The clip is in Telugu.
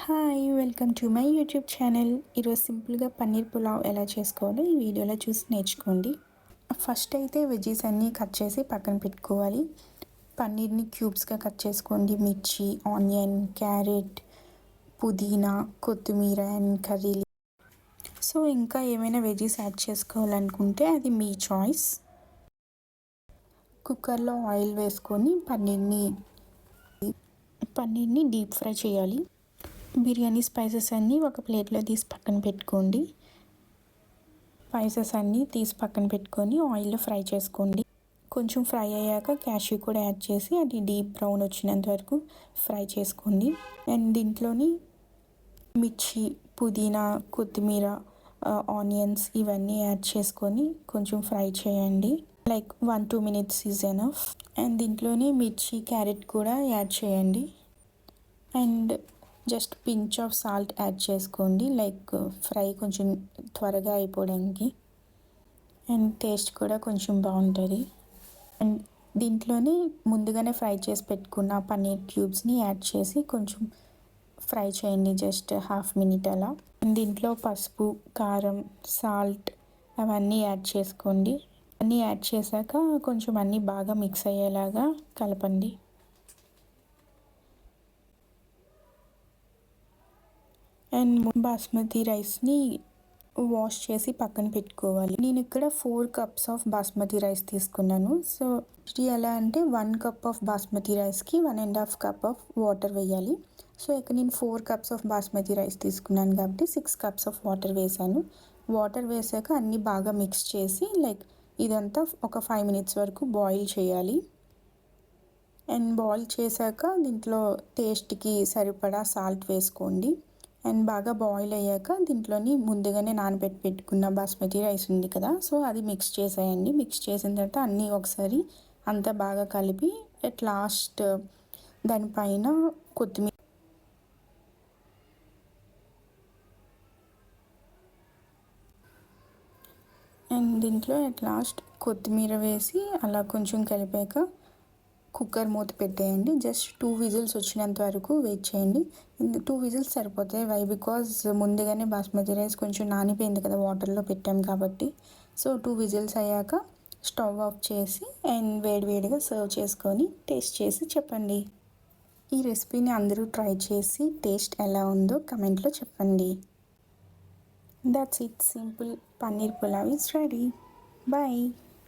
Hi welcome to my YouTube channel. ఈరోజు సింపుల్గా పన్నీర్ పులావ్ ఎలా చేసుకోవాలో ఈ వీడియోలో చూసి నేర్చుకోండి. ఫస్ట్ అయితే వెజ్జీస్ అన్నీ కట్ చేసి పక్కన పెట్టుకోవాలి. పన్నీర్ని క్యూబ్స్గా కట్ చేసుకోండి. మిర్చి, ఆనియన్, క్యారెట్, పుదీనా, కొత్తిమీర అండ్ కర్రీ. సో ఇంకా ఏమైనా వెజ్జీస్ యాడ్ చేసుకోవాలనుకుంటే అది మీ చాయిస్. కుక్కర్లో ఆయిల్ వేసుకొని పన్నీర్ని డీప్ ఫ్రై చేయాలి. బిర్యానీ స్పైసెస్ అన్నీ ఒక ప్లేట్లో తీసి పక్కన పెట్టుకోండి. స్పైసెస్ అన్నీ తీసి పక్కన పెట్టుకొని ఆయిల్లో ఫ్రై చేసుకోండి. కొంచెం ఫ్రై అయ్యాక క్యాష్యూ కూడా యాడ్ చేసి అది డీప్ బ్రౌన్ వచ్చినంత వరకు ఫ్రై చేసుకోండి. అండ్ దీంట్లోని మిర్చి, పుదీనా, కొత్తిమీర, ఆనియన్స్ ఇవన్నీ యాడ్ చేసుకొని కొంచెం ఫ్రై చేయండి. Like 1-2 minutes is enough. And దీంట్లోనే మిర్చి, క్యారెట్ కూడా యాడ్ చేయండి. And just pinch of salt add చేసుకోండి, లైక్ ఫ్రై కొంచెం త్వరగా అయిపోవడానికి. అండ్ టేస్ట్ కూడా కొంచెం బాగుంటుంది. అండ్ దీంట్లోనే ముందుగానే ఫ్రై చేసి పెట్టుకున్న పన్నీర్ క్యూబ్స్ని యాడ్ చేసి కొంచెం ఫ్రై చేయండి, జస్ట్ 1/2 minute అలా. దీంట్లో పసుపు, కారం, సాల్ట్ అవన్నీ యాడ్ చేసుకోండి. అన్నీ యాడ్ చేశాక కొంచెం అన్నీ బాగా మిక్స్ అయ్యేలాగా కలపండి. అండ్ బాస్మతి రైస్ని వాష్ చేసి పక్కన పెట్టుకోవాలి. నేను ఇక్కడ 4 cups ఆఫ్ బాస్మతి రైస్ తీసుకున్నాను. సో ఇది ఎలా అంటే 1 cup ఆఫ్ బాస్మతి రైస్కి 1.5 cup ఆఫ్ వాటర్ వేయాలి. సో ఇక్కడ నేను 4 cups ఆఫ్ బాస్మతి రైస్ తీసుకున్నాను కాబట్టి 6 cups ఆఫ్ వాటర్ వేసాను. వాటర్ వేసాక అన్నీ బాగా మిక్స్ చేసి లైక్ ఇదంతా ఒక 5 minutes వరకు బాయిల్ చేయాలి. అండ్ బాయిల్ చేశాక దీంట్లో టేస్ట్కి సరిపడా సాల్ట్ వేసుకోండి. అండ్ బాగా బాయిల్ అయ్యాక దీంట్లోని ముందుగానే పెట్టుకున్న బాస్మతి రైస్ ఉంది కదా, సో అది మిక్స్ చేసేయండి. మిక్స్ చేసిన తర్వాత అన్నీ ఒకసారి అంతా బాగా కలిపి అట్ లాస్ట్ దానిపైన కొత్తిమీర అండ్ దీంట్లో అట్ లాస్ట్ కొత్తిమీర వేసి అలా కొంచెం కలిపాక కుక్కర్ మూత పెట్టేయండి. జస్ట్ 2 whistles వచ్చినంత వరకు వెయిట్ చేయండి. 2 whistles సరిపోతాయి. వై బికాజ్ ముందుగానే బాస్మతి రైస్ కొంచెం నానిపోయింది కదా వాటర్లో పెట్టాం కాబట్టి. సో 2 whistles అయ్యాక స్టవ్ ఆఫ్ చేసి అండ్ వేడివేడిగా సర్వ్ చేసుకొని టేస్ట్ చేసి చెప్పండి. ఈ రెసిపీని అందరూ ట్రై చేసి టేస్ట్ ఎలా ఉందో కమెంట్లో చెప్పండి. That's it, simple paneer pulao is ready. Bye.